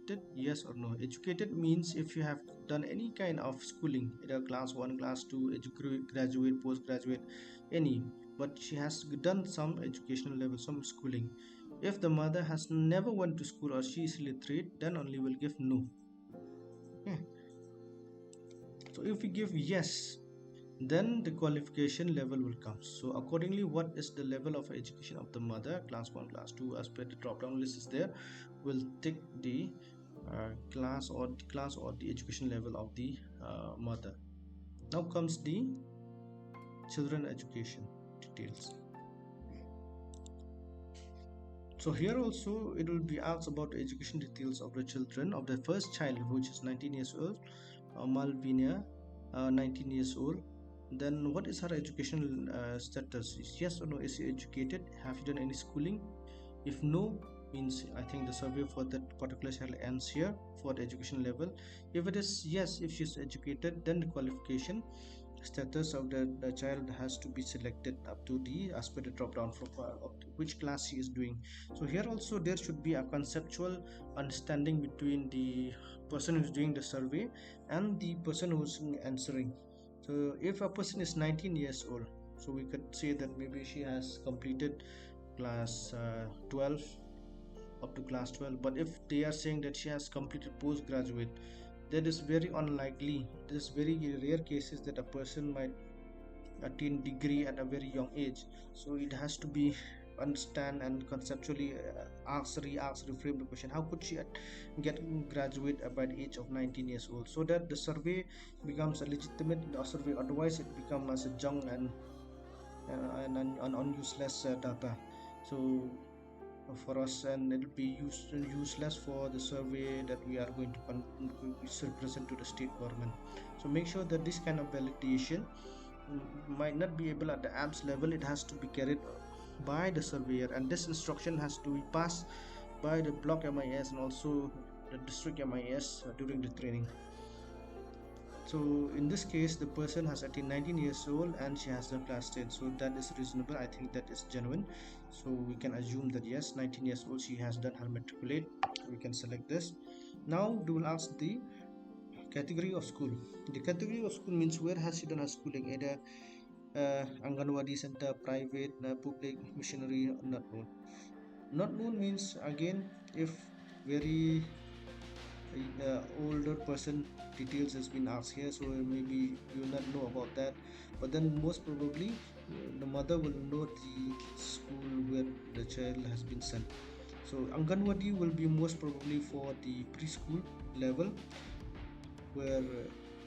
educated, yes or no? Educated means if you have done any kind of schooling, either class 1, class 2, graduate, postgraduate, any, but she has done some educational level, some schooling. If the mother has never went to school or she is illiterate, then only will give no. Okay. So if we give yes, then the qualification level will come. So accordingly, what is the level of education of the mother? Class 1, class 2, as per the drop down list is there, will take the class or the education level of the mother. Now comes the children education details. So here also it will be asked about the education details of the children of the first child, which is 19 years old, Malvina, 19 years old. Then what is her educational status? Is yes or no? Is she educated? Have you done any schooling? If no, means I think the survey for that particular child ends here for the education level. If it is yes, if she's educated, then the qualification status of the child has to be selected up to the as per the drop down profile of which class she is doing. So here also there should be a conceptual understanding between the person who's doing the survey and the person who's answering. So if a person is 19 years old, so we could say that maybe she has completed class 12 up to class 12. But if they are saying that she has completed postgraduate, that is very unlikely. There's very rare cases that a person might attain degree at a very young age. So it has to be understand and conceptually reframe the question: how could she get graduate by the age of 19 years old, so that the survey becomes a legitimate survey. Otherwise it becomes as a junk and useless data. So for us, and it will be useless for the survey that we are going to present to the state government. So make sure that this kind of validation might not be able at the apps level. It has to be carried by the surveyor, and this instruction has to be passed by the block MIS and also the district MIS during the training. So in this case the person has attained 19 years old and she has done class 10, so that is reasonable. I think that is genuine, so we can assume that yes, 19 years old, she has done her matriculate. We can select this. Now we will ask the category of school. The category of school means where has she done her schooling, either Anganwadi center, private, public, missionary, not known. Not known means again if very older person details has been asked here, so maybe you not know about that, but then most probably the mother will know the school where the child has been sent. So Anganwadi will be most probably for the preschool level, where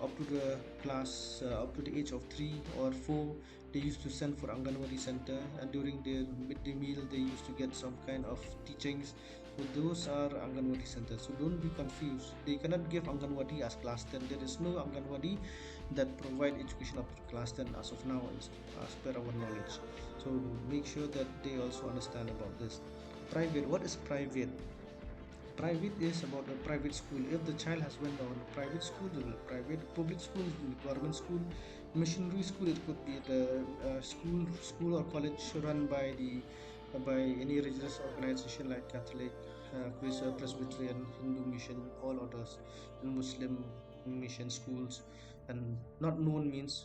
up to the class up to the age of 3 or 4 they used to send for Anganwadi center, and during their midday meal they used to get some kind of teachings. So those are Anganwadi centers, so don't be confused. They cannot give Anganwadi as class 10. There is no Anganwadi that provide education up to class 10 as of now, as per our knowledge. So make sure that they also understand about this. Private, what is private? Private is about a private school. If the child has went on a private school, it will be private. Public school will be government school. Missionary school, it could be the school or college run by any religious organization like Catholic, Presbyterian, Hindu mission, all others, and Muslim mission schools. And not known means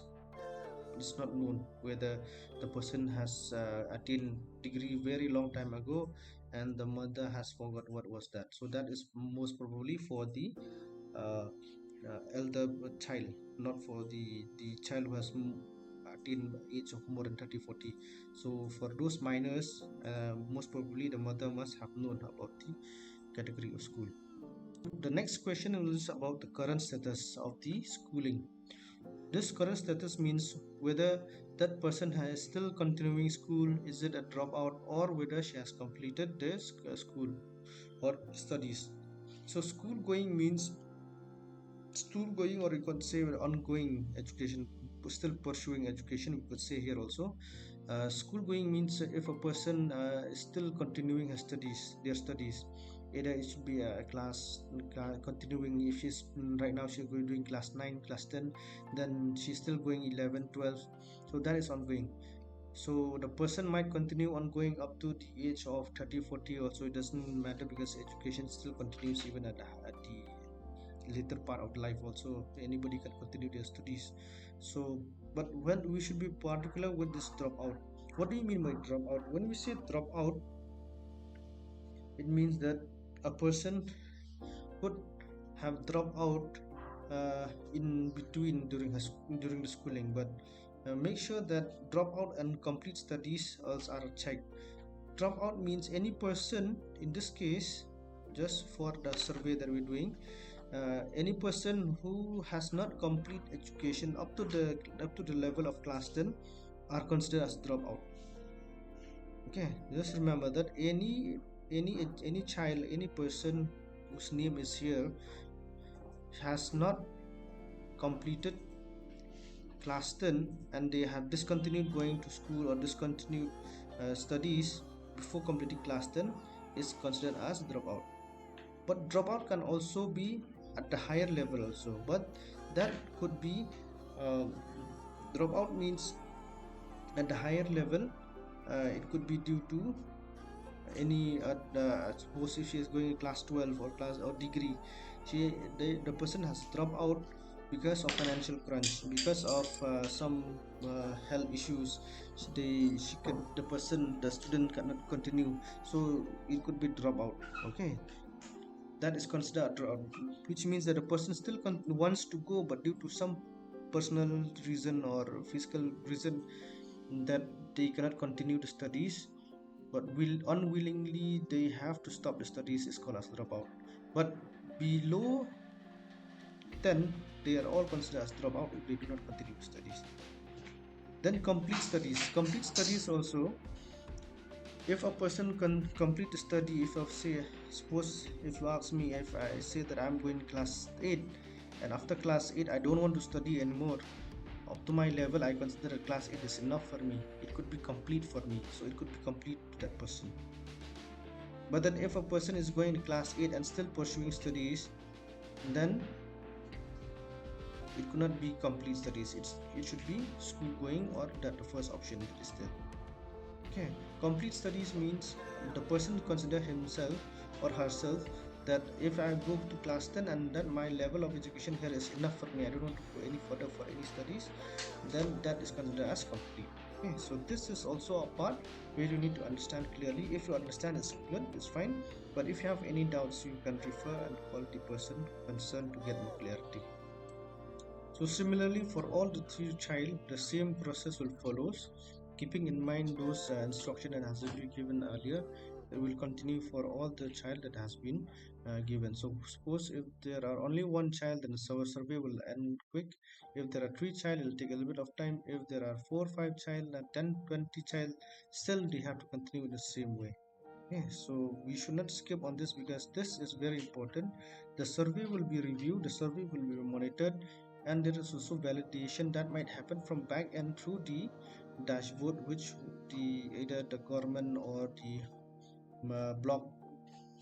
it's not known whether the person has attained degree very long time ago and the mother has forgot what was that. So that is most probably for the uh, elder child, not for the child who has attained age of more than 30-40. So for those minors, most probably the mother must have known about the category of school. The next question is about the current status of the schooling. This current status means whether that person has still continuing school, is it a dropout, or whether she has completed this school or studies. So school going means school going, or you could say ongoing education, still pursuing education, we could say here also. School going means if a person is still continuing her studies, their studies, either it should be a continuing. If she's right now she's doing class 9, class 10, then she's still going 11, 12, so that is ongoing. So the person might continue on going up to the age of 30, 40 also. It doesn't matter because education still continues even at the later part of life also. Anybody can continue their studies. So but when we should be particular with this dropout. What do you mean by dropout? When we say dropout, it means that a person could have dropped out in between during the schooling, but make sure that dropout and complete studies also are checked. Dropout means any person, in this case, just for the survey that we're doing, any person who has not complete education up to the level of class 10 are considered as dropout. Okay, just remember that any child, any person whose name is here has not completed class 10 and they have discontinued going to school or discontinued studies before completing class 10 is considered as dropout. But dropout can also be at the higher level also, but that could be uh, dropout means at the higher level. It could be due to any suppose if she is going class 12 or class or degree, the person has dropped out because of financial crunch, because of some health issues. The person, the student cannot continue, so it could be drop out. Okay, that is considered drop, which means that the person still wants to go, but due to some personal reason or physical reason that they cannot continue the studies, but will unwillingly they have to stop the studies, is called as dropout. But below 10 they are all considered as dropout if they do not continue studies. Then complete studies also, if a person can complete the study, if I say, suppose if you ask me, if I say that I'm going class 8 and after class 8 I don't want to study anymore, up to my level I consider class 8 is enough for me, it could be complete for me, so it could be complete to that person. But then if a person is going to class 8 and still pursuing studies, then it could not be complete studies. It should be school going, or that the first option listed. Okay, complete studies means the person consider himself or herself that if I go to class 10 and then my level of education here is enough for me, I don't want to go any further for any studies, then that is considered as complete. Okay, so this is also a part where you need to understand clearly. If you understand, it's good, it's fine. But if you have any doubts, you can refer and call the person concerned to get more clarity. So similarly, for all the three child, the same process will follows. Keeping in mind those instruction that has been given earlier, it will continue for all the child that has been given. So suppose if there are only one child, then the survey will end quick. If there are three child, it will take a little bit of time. If there are 4 5 child, 10 20 child, still they have to continue in the same way. Okay, so we should not skip on this because this is very important. The survey will be reviewed, the survey will be monitored, and there is also validation that might happen from back end through the dashboard, which the either the government or the block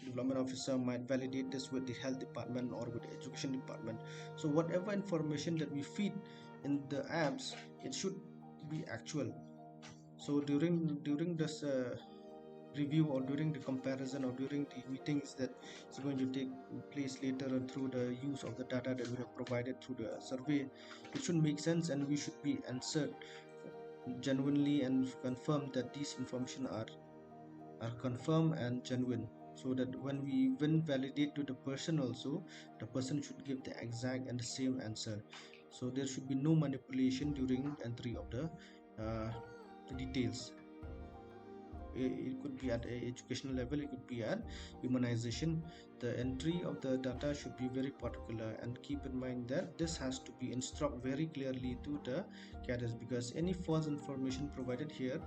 development officer might validate this with the health department or with the education department. So whatever information that we feed in the apps, it should be actual. So during this review or during the comparison or during the meetings that is going to take place later on through the use of the data that we have provided through the survey, it should make sense and we should be answered genuinely and confirm that these information are confirmed and genuine, so that when validate to the person also, the person should give the exact and the same answer. So there should be no manipulation during entry of uh, the details. It could be at a educational level, it could be at humanization. The entry of the data should be very particular, and keep in mind that this has to be instruct very clearly to the cadres, because any false information provided here,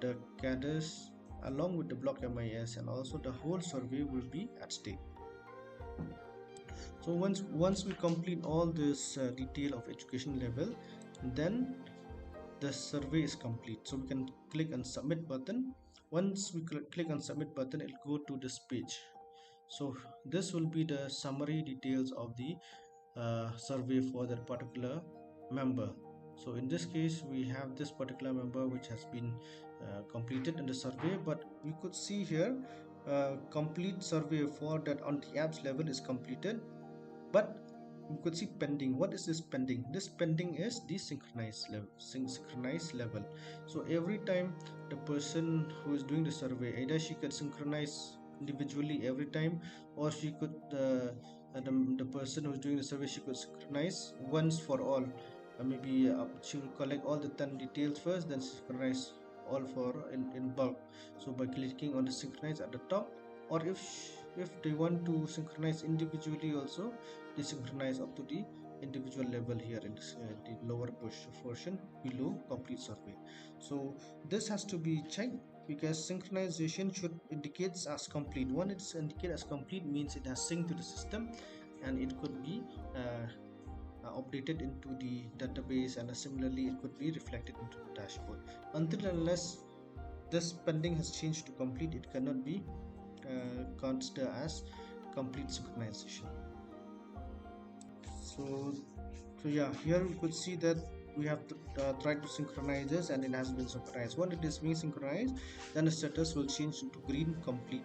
the cadres along with the block MIS and also the whole survey will be at stake. So once we complete all this detail of education level, then the survey is complete, so we can click on submit button. Once we click on submit button, it'll go to this page. So this will be the summary details of the survey for that particular member. So in this case, we have this particular member which has been completed in the survey, but we could see here complete survey for that on the apps level is completed, but you could see pending. What is this pending? This pending is the synchronized level. So every time the person who is doing the survey, either she could synchronize individually every time, or she could the person who's doing the survey, she could synchronize once for all. Maybe she will collect all the 10 details first, then synchronize all for in bulk. So by clicking on the synchronize at the top, or if they want to synchronize individually also, they synchronize up to the individual level here in this, the lower portion below complete survey. So this has to be checked, because synchronization should indicates as complete. When it's indicated as complete, means it has synced to the system, and it could be updated into the database, and similarly it could be reflected into the dashboard. Until and unless this pending has changed to complete, it cannot be considered as complete synchronization. So yeah, here we could see that we have to try to synchronize this, and it has been synchronized. When it is being synchronized, then the status will change into green, complete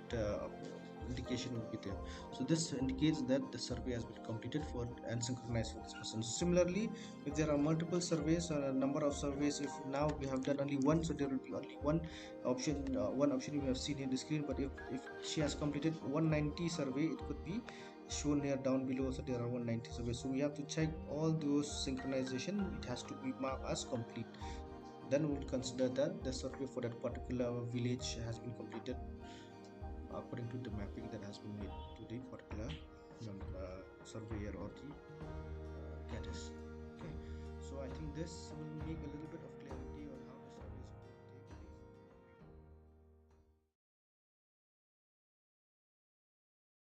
indication will be there. So this indicates that the survey has been completed for and synchronized for this person. Similarly, if there are multiple surveys or a number of surveys, if now we have done only one, so there will be only one option we have seen in the screen. But if she has completed 190 survey, it could be shown here down below. So there are 190 surveys, so we have to check all those synchronization. It has to be marked as complete. Then we'll consider that the survey for that particular village has been completed according to the mapping that has been made to the particular surveyor or the caddis. Okay, so I think this will make a little